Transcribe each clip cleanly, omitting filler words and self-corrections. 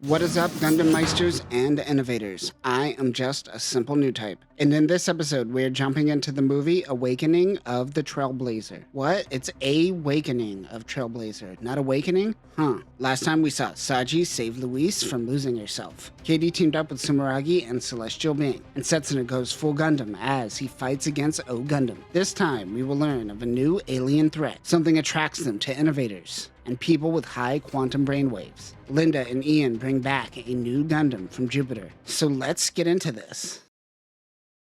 What is up, Gundam Meisters and Innovators? I am just a simple new type. And in this episode, we're jumping into the movie Awakening of the Trailblazer. What? It's Awakening of Trailblazer, not Awakening? Huh. Last time we saw Saji save Louise from losing herself. Katie teamed up with Sumeragi and Celestial Being, and Setsuna goes full Gundam as he fights against O Gundam. This time, we will learn of a new alien threat. Something attracts them to Innovators and people with high quantum brainwaves. Linda and Ian bring back a new Gundam from Jupiter. So let's get into this.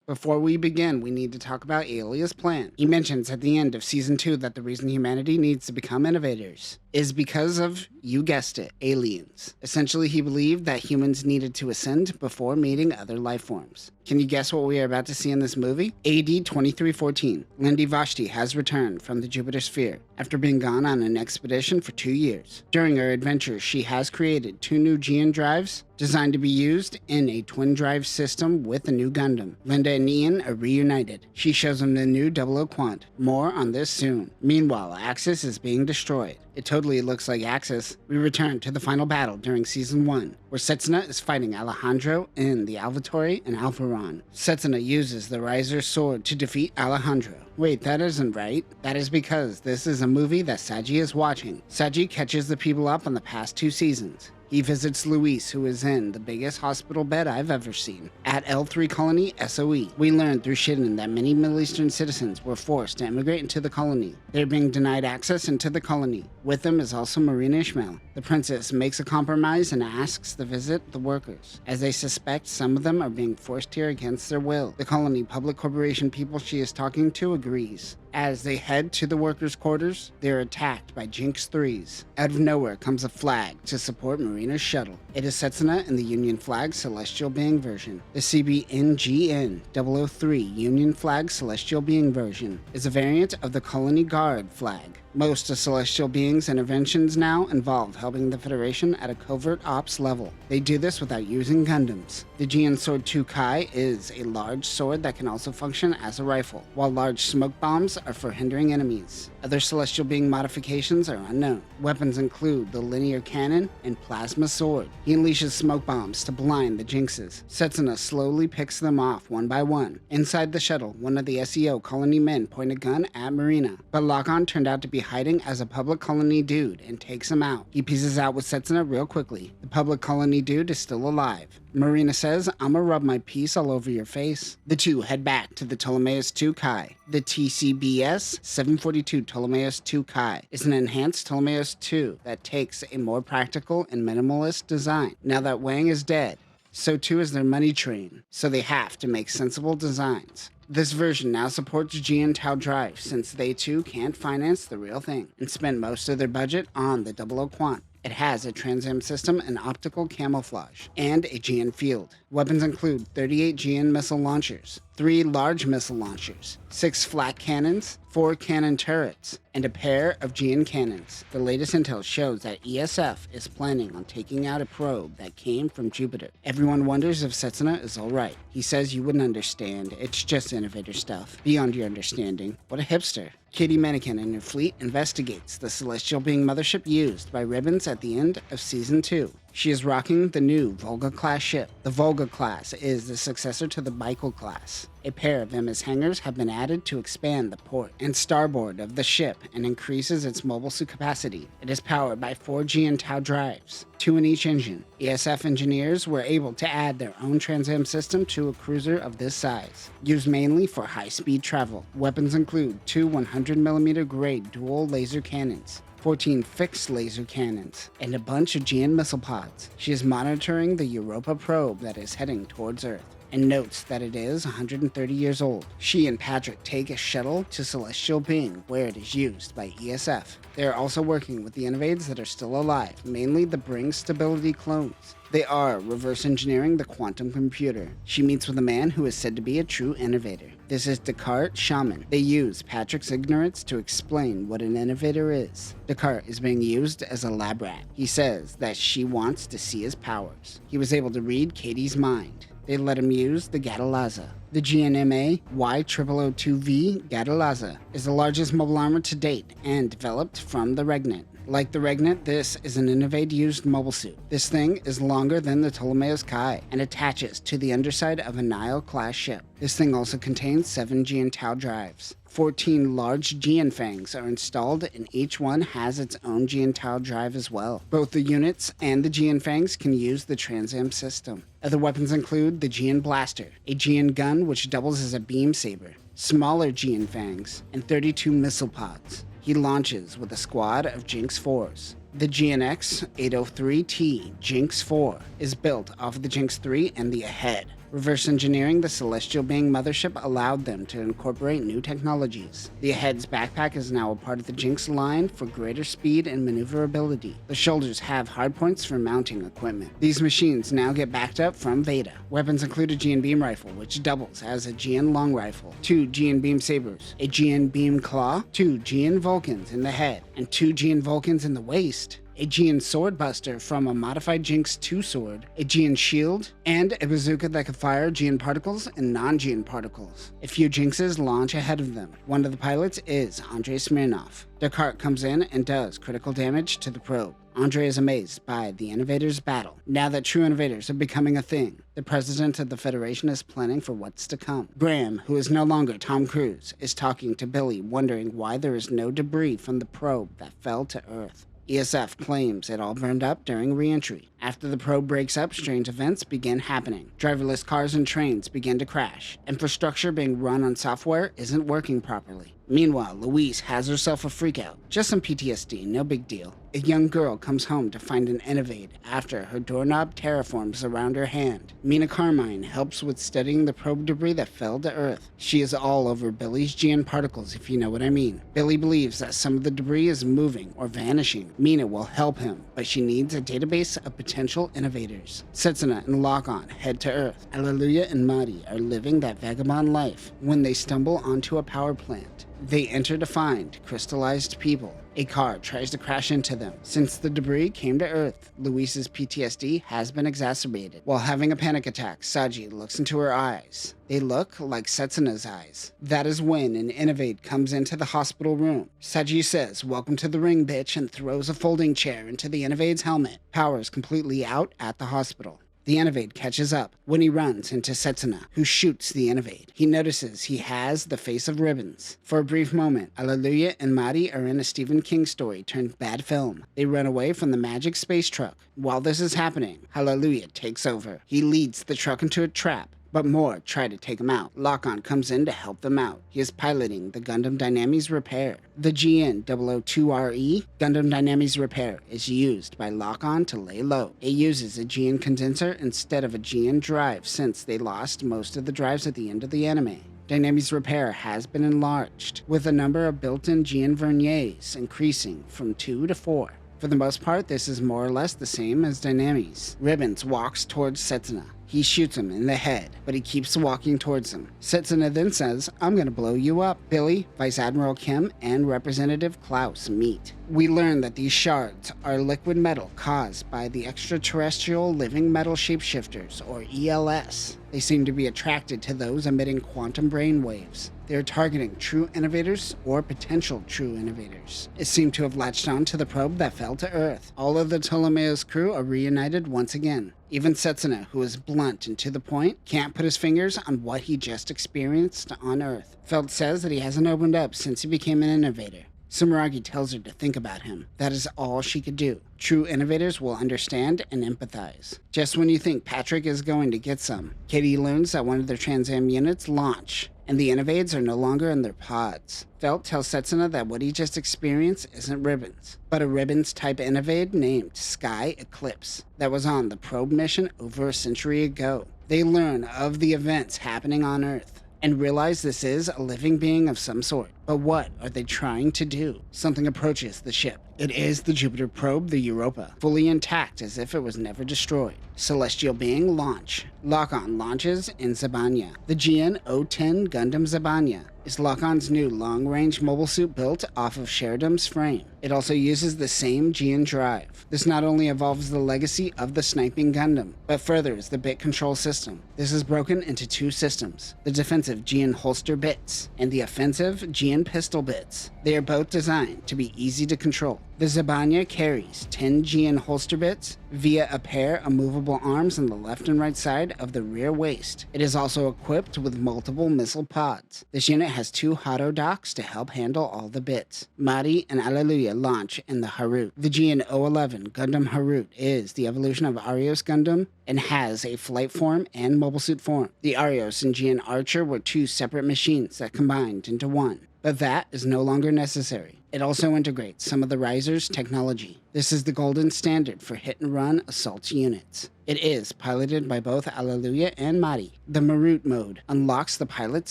Before we begin, we need to talk about Alia's plan. He mentions at the end of Season 2 that the reason humanity needs to become Innovators is because of, you guessed it, aliens. Essentially, he believed that humans needed to ascend before meeting other life forms. Can you guess what we are about to see in this movie? AD 2314. Lindy Vashti has returned from the Jupiter sphere after being gone on an expedition for 2 years. During her adventure, she has created 2 new GN drives designed to be used in a twin drive system with a new Gundam. Linda and Ian are reunited. She shows them the new 00 Quant. More on this soon. Meanwhile, Axis is being destroyed. It totally looks like Axis. We return to the final battle during Season 1, where Setsuna is fighting Alejandro in the Alvatori and Alvaron. Setsuna uses the Riser's sword to defeat Alejandro. Wait, that isn't right. That is because this is a movie that Saji is watching. Saji catches the people up on the past 2 seasons. He visits Luis, who is in the biggest hospital bed I've ever seen. At L3 Colony SOE, we learned through Shiden that many Middle Eastern citizens were forced to immigrate into the colony. They're being denied access into the colony. With them is also Marina Ishmael. The princess makes a compromise and asks to visit the workers, as they suspect some of them are being forced here against their will. The colony public corporation people she is talking to agrees. As they head to the workers' quarters, they're attacked by Jinx 3s. Out of nowhere comes a flag to support Marina's shuttle. It is Setsuna in the Union Flag Celestial Being version. The CBNGN 003 Union Flag Celestial Being version is a variant of the Colony Guard flag. Most of Celestial Being's interventions now involve helping the Federation at a covert ops level. They do this without using Gundams. The GN Sword 2 Kai is a large sword that can also function as a rifle, while large smoke bombs are for hindering enemies. Other Celestial Being modifications are unknown. Weapons include the linear cannon and plasma sword. He unleashes smoke bombs to blind the Jinxes. Setsuna slowly picks them off one by one. Inside the shuttle, one of the SEO colony men point a gun at Marina, but Lock-On turned out to be hiding as a public colony dude and takes him out. He pieces out with Setsuna real quickly. The public colony dude is still alive. Marina says, "I'ma rub my piece all over your face." The two head back to the Ptolemaeus 2 Kai. The TCBS 742 Ptolemaeus 2 Kai is an enhanced Ptolemaeus 2 that takes a more practical and minimalist design. Now that Wang is dead, so too is their money train, so they have to make sensible designs. This version now supports GN Tau Drive since they too can't finance the real thing and spend most of their budget on the 00 Quant. It has a transam system and optical camouflage, and a GN field. Weapons include 38 GN missile launchers, 3 large missile launchers, 6 flat cannons, 4 cannon turrets, and a pair of GN cannons. The latest intel shows that ESF is planning on taking out a probe that came from Jupiter. Everyone wonders if Setsuna is alright. He says you wouldn't understand, it's just Innovator stuff. Beyond your understanding. What a hipster. Katie Mannequin and her fleet investigates the Celestial Being mothership used by Ribbons at the end of Season 2. She is rocking the new Volga-class ship. The Volga-class is the successor to the Baikal-class. A pair of MS hangars have been added to expand the port and starboard of the ship and increases its mobile suit capacity. It is powered by 4 GN Tau drives, 2 in each engine. ESF engineers were able to add their own transam system to a cruiser of this size, used mainly for high-speed travel. Weapons include 2 100mm grade dual laser cannons, 14 fixed laser cannons, and a bunch of GN missile pods. She is monitoring the Europa probe that is heading towards Earth, and notes that it is 130 years old. She and Patrick take a shuttle to Celestial Being, where it is used by ESF. They are also working with the Innovators that are still alive, mainly the Bring Stability clones. They are reverse engineering the quantum computer. She meets with a man who is said to be a true innovator. This is Descartes Shaman. They use Patrick's ignorance to explain what an innovator is. Descartes is being used as a lab rat. He says that she wants to see his powers. He was able to read Katie's mind. They let him use the Gatalaza. The GNMA Y0002V Gatalaza is the largest mobile armor to date and developed from the Regnant. Like the Regnant, this is an Innovate-used mobile suit. This thing is longer than the Ptolemaeus Kai and attaches to the underside of a Nile-class ship. This thing also contains 7 GUNPLA drives. 14 large GUNFangs are installed, and each one has its own GUNPLA drive as well. Both the units and the GUNFangs can use the Trans-Am system. Other weapons include the GUN Blaster, a GUN gun which doubles as a beam saber, smaller GUNFangs, and 32 missile pods. He launches with a squad of Jinx 4s. The GNX 803T Jinx 4 is built off of the Jinx 3 and the Ahead. Reverse engineering the celestial being mothership allowed them to incorporate new technologies. The Ahead's backpack is now a part of the Jinx line for greater speed and maneuverability. The shoulders have hardpoints for mounting equipment. These machines now get backed up from Veda. Weapons include a GN Beam Rifle, which doubles as a GN Long Rifle, 2 GN Beam Sabers, a GN Beam Claw, 2 GN Vulcans in the head, and 2 GN Vulcans in the waist, a GN Sword Buster from a modified Jinx 2 sword, a GN Shield, and a bazooka that can fire GN particles and non-GN particles. A few Jinxes launch ahead of them. One of the pilots is Andrei Smirnov. Descartes comes in and does critical damage to the probe. Andrei is amazed by the Innovators' battle. Now that true Innovators are becoming a thing, the president of the Federation is planning for what's to come. Graham, who is no longer Tom Cruise, is talking to Billy, wondering why there is no debris from the probe that fell to Earth. ESF claims it all burned up during re-entry. After the probe breaks up, strange events begin happening. Driverless cars and trains begin to crash. Infrastructure being run on software isn't working properly. Meanwhile, Louise has herself a freakout. Just some PTSD, no big deal. A young girl comes home to find an Innovate after her doorknob terraforms around her hand. Mina Carmine helps with studying the probe debris that fell to Earth. She is all over Billy's GN particles, if you know what I mean. Billy believes that some of the debris is moving or vanishing. Mina will help him, but she needs a database of potential Innovators. Setsuna and Lock-On head to Earth. Alleluia and Madi are living that vagabond life when they stumble onto a power plant. They enter to find crystallized people. A car tries to crash into them. Since the debris came to Earth, Luis's PTSD has been exacerbated. While having a panic attack, Saji looks into her eyes. They look like Setsuna's eyes. That is when an Innovate comes into the hospital room. Saji says, "Welcome to the ring, bitch," and throws a folding chair into the Innovate's helmet. Power is completely out at the hospital. The Innovate catches up when he runs into Setsuna, who shoots the Innovate. He notices he has the face of ribbons. For a brief moment, Alleluia and Madi are in a Stephen King story turned bad film. They run away from the magic space truck. While this is happening, Alleluia takes over. He leads the truck into a trap, but more try to take him out. Lock-On comes in to help them out. He is piloting the Gundam Dynamics Repair. The GN002RE Gundam Dynamics Repair is used by Lock-On to lay low. It uses a GN condenser instead of a GN drive since they lost most of the drives at the end of the anime. Dynamics Repair has been enlarged, with the number of built-in GN verniers increasing from 2 to 4. For the most part, this is more or less the same as Dynamics. Ribbons walks towards Setsuna. He shoots him in the head, but he keeps walking towards him. Setsuna then says, "I'm gonna blow you up." Billy, Vice Admiral Kim, and Representative Klaus meet. We learn that these shards are liquid metal caused by the extraterrestrial living metal shapeshifters, or ELS. They seem to be attracted to those emitting quantum brainwaves. They are targeting true Innovators or potential true Innovators. It seemed to have latched on to the probe that fell to Earth. All of the Ptolemaeus crew are reunited once again. Even Setsuna, who is blunt and to the point, can't put his fingers on what he just experienced on Earth. Feld says that he hasn't opened up since he became an Innovator. Sumeragi tells her to think about him. That is all she could do. True Innovators will understand and empathize. Just when you think Patrick is going to get some, Katie learns that one of their Trans-Am units launch, and the Innovades are no longer in their pods. Felt tells Setsuna that what he just experienced isn't ribbons, but a ribbons-type Innovade named Sky Eclipse that was on the probe mission over a century ago. They learn of the events happening on Earth and realize this is a living being of some sort. But what are they trying to do? Something approaches the ship. It is the Jupiter probe, the Europa, fully intact as if it was never destroyed. Celestial being launch. Lock-On launches in Zabanya. The GN010 Gundam Zabanya is Lock-On's new long-range mobile suit built off of Sheridum's frame. It also uses the same GN drive. This not only evolves the legacy of the sniping Gundam, but furthers the bit control system. This is broken into two systems, the defensive GN holster bits and the offensive GN Aegean pistol bits. They are both designed to be easy to control. The Zabanya carries 10 Aegean holster bits via a pair of movable arms on the left and right side of the rear waist. It is also equipped with multiple missile pods. This unit has 2 Hado docks to help handle all the bits. Mari and Alleluia launch in the Harut. The Aegean 011 Gundam Harut is the evolution of Arios Gundam and has a flight form and mobile suit form. The Arios and Aegean Archer were 2 separate machines that combined into one, but that is no longer necessary. It also integrates some of the Riser's technology. This is the golden standard for hit-and-run assault units. It is piloted by both Alleluia and Mari. The Marut mode unlocks the pilot's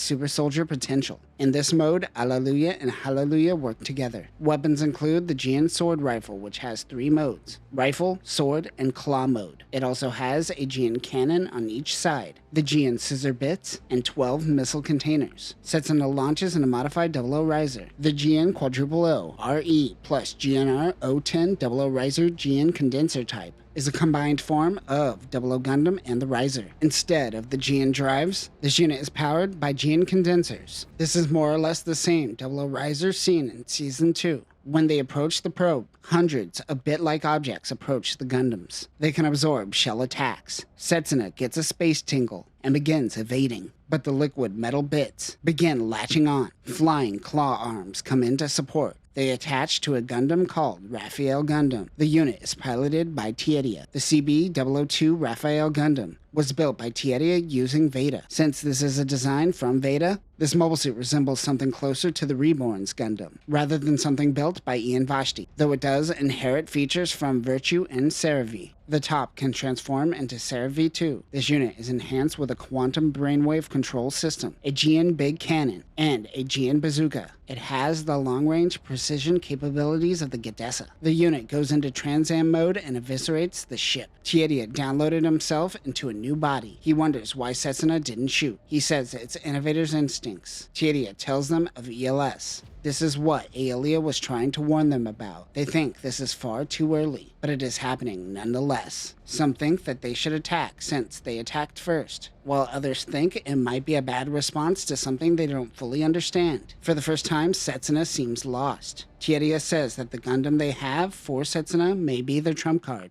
super soldier potential. In this mode, Alleluia and Hallelujah work together. Weapons include the Aegean sword rifle, which has 3 modes: rifle, sword, and claw mode. It also has a Aegean cannon on each side, the Aegean scissor bits, and 12 missile containers. Setsuna launches in a modified 00 Riser. The Aegean quadruple O RE plus GNR 010 00 Riser Aegean condenser type is a combined form of 00 Gundam and the Riser. Instead of the Aegean drives, this unit is powered by Aegean condensers. This is more or less the same 00 Riser seen in Season 2. When they approach the probe, hundreds of bit-like objects approach the Gundams. They can absorb shell attacks. Setsuna gets a space tingle and begins evading, but the liquid metal bits begin latching on. Flying claw arms come in to support. They attach to a Gundam called Raphael Gundam. The unit is piloted by Tiedia. The CB-002 Raphael Gundam was built by Tiedia using Veda. Since this is a design from Veda, this mobile suit resembles something closer to the Reborn's Gundam, rather than something built by Ian Vashti, though it does inherit features from Virtue and Cerevi. The top can transform into Cerevi 2. This unit is enhanced with a quantum brainwave control system, a Aegean big cannon, and a Aegean bazooka. It has the long-range precision capabilities of the Gedessa. The unit goes into Trans-Am mode and eviscerates the ship. Tiedia downloaded himself into a new body. He wonders why Setsuna didn't shoot. He says it's Innovators' instincts. Tiedia tells them of ELS. This is what Aelia was trying to warn them about. They think this is far too early, but it is happening nonetheless. Some think that they should attack since they attacked first, while others think it might be a bad response to something they don't fully understand. For the first time, Setsuna seems lost. Tiedia says that the Gundam they have for Setsuna may be their trump card.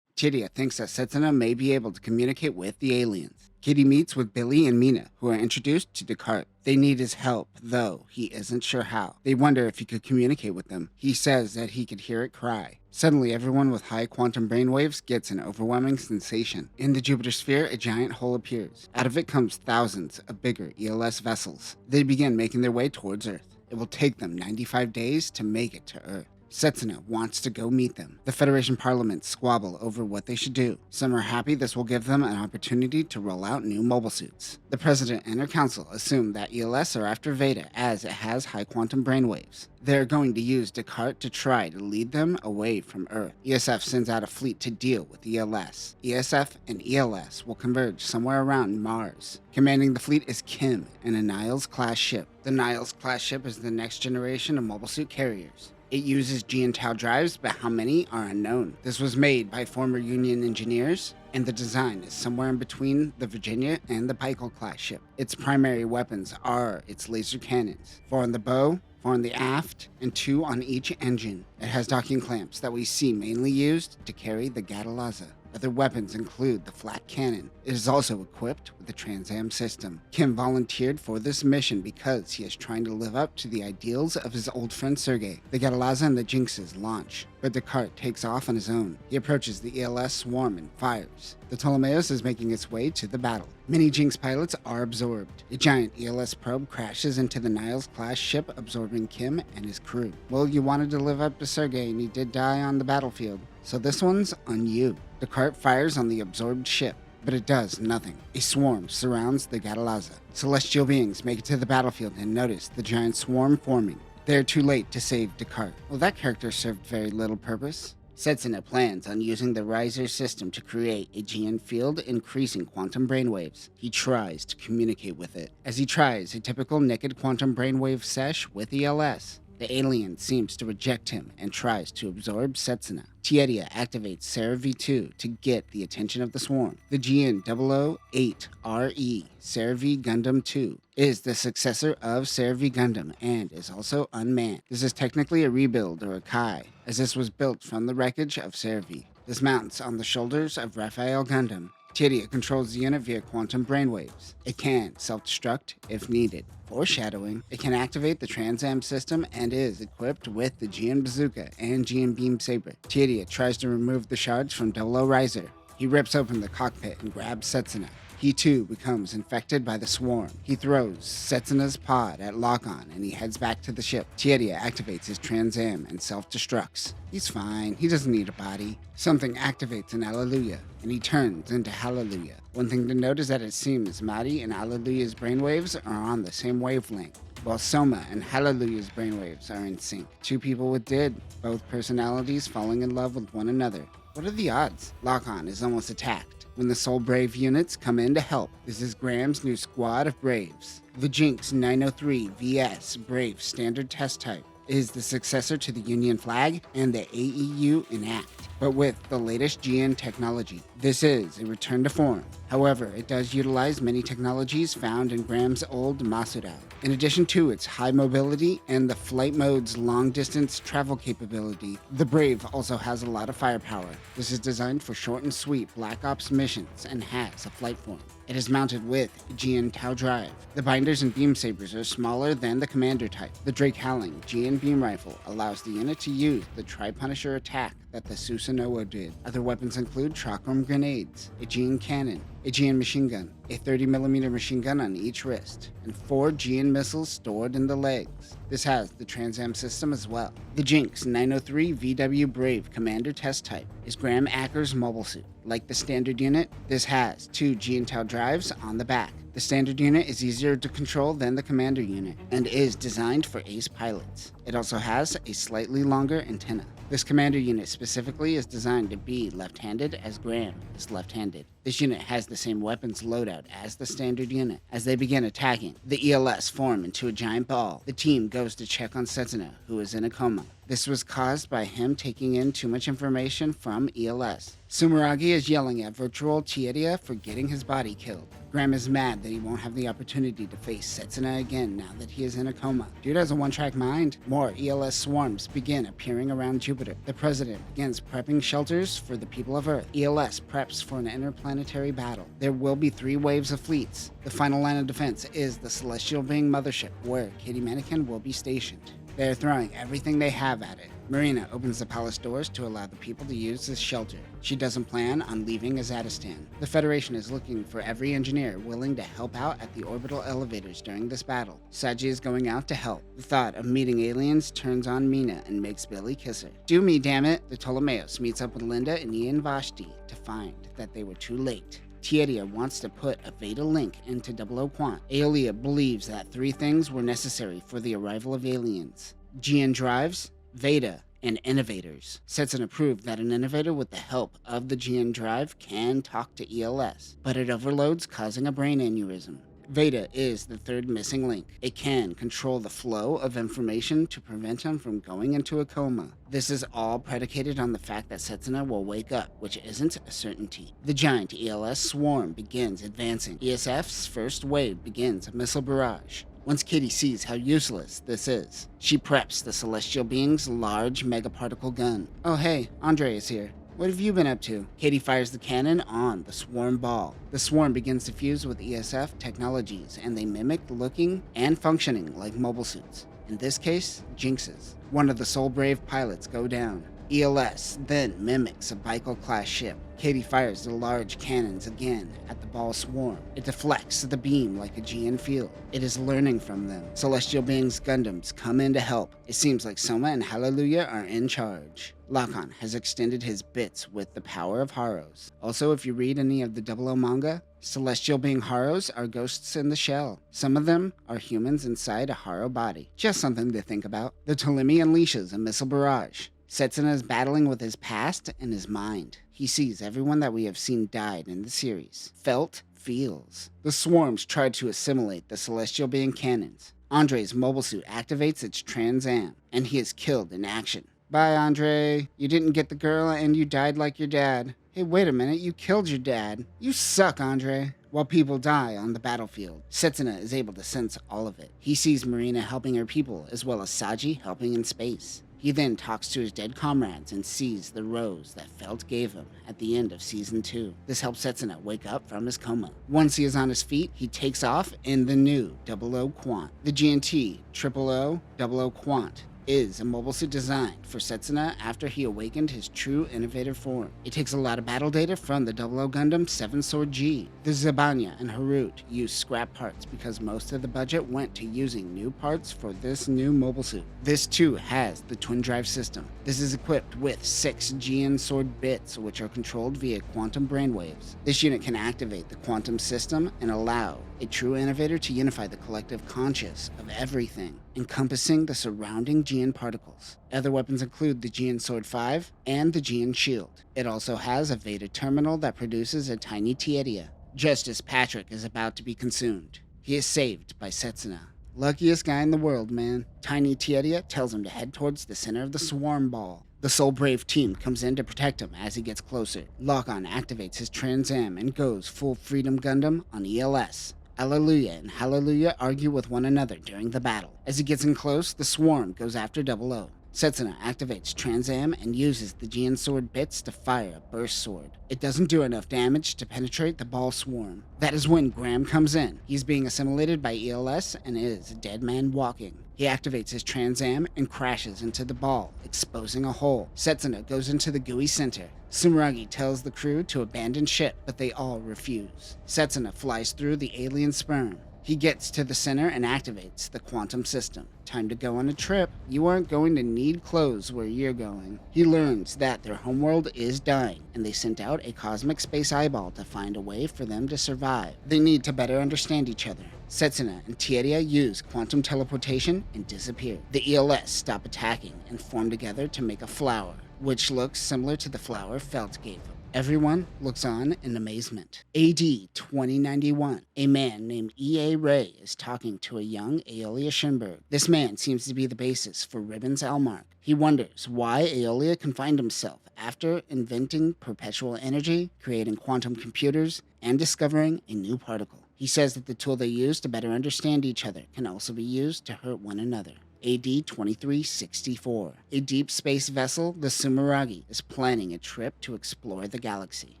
Tiedia thinks that Setsuna may be able to communicate with the aliens. Kitty meets with Billy and Mina, who are introduced to Descartes. They need his help, though he isn't sure how. They wonder if he could communicate with them. He says that he could hear it cry. Suddenly, everyone with high quantum brainwaves gets an overwhelming sensation. In the Jupiter sphere, a giant hole appears. Out of it comes thousands of bigger ELS vessels. They begin making their way towards Earth. It will take them 95 days to make it to Earth. Setsuna wants to go meet them. The Federation Parliament squabble over what they should do. Some are happy this will give them an opportunity to roll out new mobile suits. The President and her council assume that ELS are after Veda as it has high quantum brainwaves. They're going to use Descartes to try to lead them away from Earth. ESF sends out a fleet to deal with ELS. ESF and ELS will converge somewhere around Mars. Commanding the fleet is Kim in a Nile-class ship. The Nile-class ship is the next generation of mobile suit carriers. It uses G&Tau drives, but how many are unknown. This was made by former Union engineers, and the design is somewhere in between the Virginia and the Pickel-class ship. Its primary weapons are its laser cannons, 4 on the bow, 4 on the aft, and 2 on each engine. It has docking clamps that we see mainly used to carry the Gatalaza. Other weapons include the flat cannon. It is also equipped with the Trans-Am system. Kim volunteered for this mission because he is trying to live up to the ideals of his old friend Sergei. The Gatalaza and the Jinxes launch, but Descartes takes off on his own. He approaches the ELS swarm and fires. The Ptolemaeus is making its way to the battle. Many Jinx pilots are absorbed. A giant ELS probe crashes into the Niles-class ship, absorbing Kim and his crew. Well, you wanted to live up to Sergei, and he did die on the battlefield, so this one's on you. Descartes fires on the absorbed ship, but it does nothing. A swarm surrounds the Gatalaza. Celestial beings make it to the battlefield and notice the giant swarm forming. They are too late to save Descartes. Well, that character served very little purpose. Setsuna plans on using the Riser system to create a Aegean field increasing quantum brainwaves. He tries to communicate with it. As he tries a typical naked quantum brainwave sesh with ELS, The alien seems to reject him and tries to absorb Setsuna. Tiedia activates Sarah V2 to get the attention of the swarm. The GN008RE Sarah V Gundam 2 is the successor of Sarah V Gundam and is also unmanned. This is technically a rebuild or a Kai, as this was built from the wreckage of Sarah V. This mounts on the shoulders of Raphael Gundam. Tiedia controls the unit via quantum brainwaves. It can self-destruct if needed. Foreshadowing, it can activate the Trans-Am system and is equipped with the GN Bazooka and GN Beam Saber. Tiedia tries to remove the shards from Double O Riser. He rips open the cockpit and grabs Setsuna. He too becomes infected by the swarm. He throws Setsuna's pod at lock-on and he heads back to the ship. Tiedia activates his Trans-Am and self-destructs. He's fine, he doesn't need a body. Something activates in Hallelujah, and he turns into Hallelujah. One thing to note is that it seems Madi and Hallelujah's brainwaves are on the same wavelength, while Soma and Hallelujah's brainwaves are in sync. Two people with did, both personalities falling in love with one another. What are the odds? Lock-on is almost attacked when the Soul Brave units come in to help. This is Graham's new squad of Braves. The Jinx 903 VS Brave Standard Test Type is the successor to the Union Flag and the AEU Enact, but with the latest GN technology. This is a return to form. However, it does utilize many technologies found in Graham's old Masudao. In addition to its high mobility and the flight mode's long-distance travel capability, the Brave also has a lot of firepower. This is designed for short and sweet Black Ops missions and has a flight form. It is mounted with GN Tau Drive. The binders and beam sabers are smaller than the commander type. The Drake Howling GN Beam Rifle allows the unit to use the Tri-Punisher attack that the Susanoo did. Other weapons include Chakram grenades, a GN cannon, a GN machine gun, a 30mm machine gun on each wrist, and 4 GN missiles stored in the legs. This has the Trans-Am system as well. The Jinx 903 VW Brave Commander Test Type is Graham Acker's mobile suit. Like the standard unit, this has 2 GN Tau drives on the back. The standard unit is easier to control than the commander unit and is designed for ace pilots. It also has a slightly longer antenna. This commander unit specifically is designed to be left-handed as Graham is left-handed. This unit has the same weapons loadout as the standard unit. As they begin attacking, the ELS form into a giant ball. The team goes to check on Setsuna, who is in a coma. This was caused by him taking in too much information from ELS. Sumeragi is yelling at Virtual Tiedia for getting his body killed. Graham is mad that he won't have the opportunity to face Setsuna again now that he is in a coma. Dude has a one-track mind. More ELS swarms begin appearing around Jupiter. The president begins prepping shelters for the people of Earth. ELS preps for an interplanetary battle. There will be 3 waves of fleets. The final line of defense is the Celestial Being Mothership, where Katie Mannequin will be stationed. They are throwing everything they have at it. Marina opens the palace doors to allow the people to use this shelter. She doesn't plan on leaving Azatistan. The Federation is looking for every engineer willing to help out at the orbital elevators during this battle. Saji is going out to help. The thought of meeting aliens turns on Mina and makes Billy kiss her. Do me, damn it! The Ptolemaeus meets up with Linda and Ian Vashti to find that they were too late. Tiedia wants to put a Veda link into Double O Quant. Aeolia believes that 3 things were necessary for the arrival of aliens: GN drives, Veda, and Innovators. Setsuna proved that an innovator with the help of the GN drive can talk to ELS, but it overloads, causing a brain aneurysm. Veda is the 3rd missing link. It can control the flow of information to prevent him from going into a coma. This is all predicated on the fact that Setsuna will wake up, which isn't a certainty. The giant ELS swarm begins advancing. ESF's first wave begins a missile barrage. Once Katie sees how useless this is, she preps the Celestial Being's large megaparticle gun. Oh hey, Andre is here. What have you been up to? Katie fires the cannon on the swarm ball. The swarm begins to fuse with ESF technologies, and they mimic looking and functioning like mobile suits. In this case, Jinxes. One of the Soul Brave pilots go down. ELS then mimics a Nile-class ship. Katie fires the large cannons again at the ball swarm. It deflects the beam like a GN field. It is learning from them. Celestial Beings Gundams come in to help. It seems like Soma and Hallelujah are in charge. Lock-on has extended his bits with the power of Haros. Also, if you read any of the Double O manga, Celestial Being Haros are ghosts in the shell. Some of them are humans inside a Haro body. Just something to think about. The Ptolemy unleashes a missile barrage. Setsuna is battling with his past and his mind. He sees everyone that we have seen died in the series. Felt, feels. The swarms tried to assimilate the Celestial Being cannons. Andre's mobile suit activates its Trans Am, and he is killed in action. Bye, Andre. You didn't get the girl and you died like your dad. Hey, wait a minute, you killed your dad. You suck, Andre. While people die on the battlefield, Setsuna is able to sense all of it. He sees Marina helping her people, as well as Saji helping in space. He then talks to his dead comrades and sees the rose that Felt gave him at the end of Season 2. This helps Setsuna wake up from his coma. Once he is on his feet, he takes off in the new 00 Quant. The GNT 00 Quant is a mobile suit designed for Setsuna after he awakened his true innovative form. It takes a lot of battle data from the 00 Gundam 7 Sword G. The Zabanya and Harut use scrap parts because most of the budget went to using new parts for this new mobile suit. This too has the twin drive system. This is equipped with 6 GN Sword bits, which are controlled via quantum brainwaves. This unit can activate the quantum system and allow a true innovator to unify the collective conscious of everything, encompassing the surrounding GN particles. Other weapons include the GN Sword 5 and the GN Shield. It also has a Veda terminal that produces a tiny Tiedia, just as Patrick is about to be consumed. He is saved by Setsuna. Luckiest guy in the world, man. Tiny Tiedia tells him to head towards the center of the swarm ball. The Soul Brave team comes in to protect him as he gets closer. Lock-On activates his Trans Am and goes full Freedom Gundam on ELS. Alleluia and Hallelujah argue with one another during the battle. As he gets in close, the swarm goes after 00. Setsuna activates Trans Am and uses the GN Sword bits to fire a burst sword. It doesn't do enough damage to penetrate the ball swarm. That is when Graham comes in. He's being assimilated by ELS and is a dead man walking. He activates his Trans Am and crashes into the ball, exposing a hole. Setsuna goes into the gooey center. Sumeragi tells the crew to abandon ship, but they all refuse. Setsuna flies through the alien sperm. He gets to the center and activates the quantum system. Time to go on a trip. You aren't going to need clothes where you're going. He learns that their homeworld is dying, and they sent out a cosmic space eyeball to find a way for them to survive. They need to better understand each other. Setsuna and Tiedia use quantum teleportation and disappear. The ELS stop attacking and form together to make a flower, which looks similar to the flower Felt gave him. Everyone looks on in amazement. AD 2091. A man named E.A. Ray is talking to a young Aeolia Shinberg. This man seems to be the basis for Ribbon's Elmark. He wonders why Aeolia confined himself after inventing perpetual energy, creating quantum computers, and discovering a new particle. He says that the tool they use to better understand each other can also be used to hurt one another. AD 2364. A deep space vessel, the Sumeragi, is planning a trip to explore the galaxy.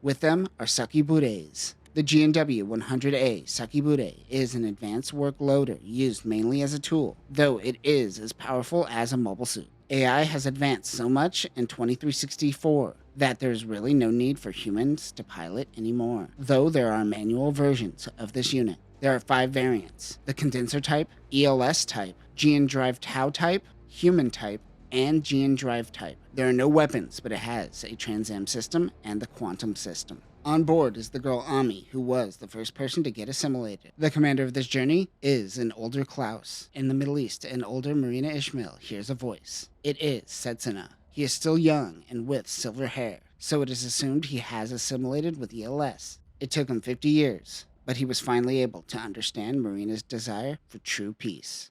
With them are Sakibures. The GNW 100A Sakibure is an advanced work loader used mainly as a tool, though it is as powerful as a mobile suit. AI has advanced so much in 2364 that there's really no need for humans to pilot anymore, though there are manual versions of this unit. There are 5 variants: the condenser type, ELS type, GN Drive Tau type, human type, and GN Drive type. There are no weapons, but it has a Trans Am system and the quantum system. On board is the girl Ami, who was the first person to get assimilated. The commander of this journey is an older Klaus. In the Middle East, an older Marina Ishmael hears a voice. It is Setsuna. He is still young and with silver hair, so it is assumed he has assimilated with ELS. It took him 50 years, but he was finally able to understand Marina's desire for true peace.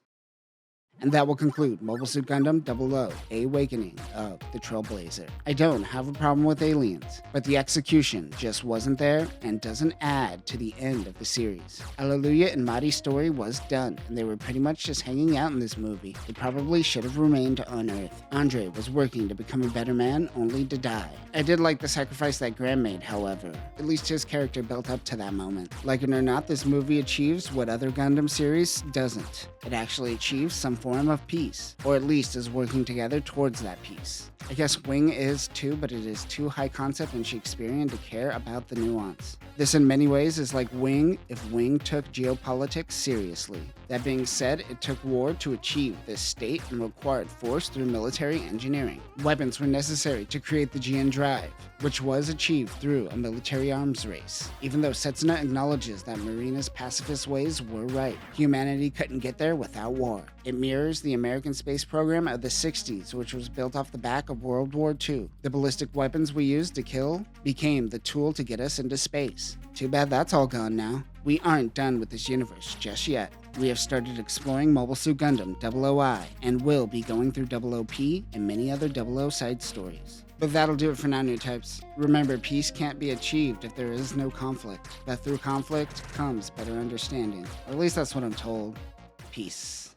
And that will conclude Mobile Suit Gundam 00, Awakening of the Trailblazer. I don't have a problem with aliens, but the execution just wasn't there and doesn't add to the end of the series. Alleluia and Mari's story was done, and they were pretty much just hanging out in this movie. They probably should have remained on Earth. Andre was working to become a better man, only to die. I did like the sacrifice that Graham made, however. At least his character built up to that moment. Like it or not, this movie achieves what other Gundam series doesn't. It actually achieves some form of peace, or at least is working together towards that peace. I guess Wing is too, but it is too high concept and Shakespearean to care about the nuance. This in many ways is like Wing if Wing took geopolitics seriously. That being said, it took war to achieve this state and required force through military engineering. Weapons were necessary to create the GN Drive, which was achieved through a military arms race. Even though Setsuna acknowledges that Marina's pacifist ways were right, humanity couldn't get there without war. It mirrors the American space program of the 60s, which was built off the back of World War II. The ballistic weapons we used to kill became the tool to get us into space. Too bad that's all gone now. We aren't done with this universe just yet. We have started exploring Mobile Suit Gundam 00I and will be going through 00P and many other 00 side stories. But that'll do it for now, new types. Remember, peace can't be achieved if there is no conflict, but through conflict comes better understanding. Or at least that's what I'm told. Peace.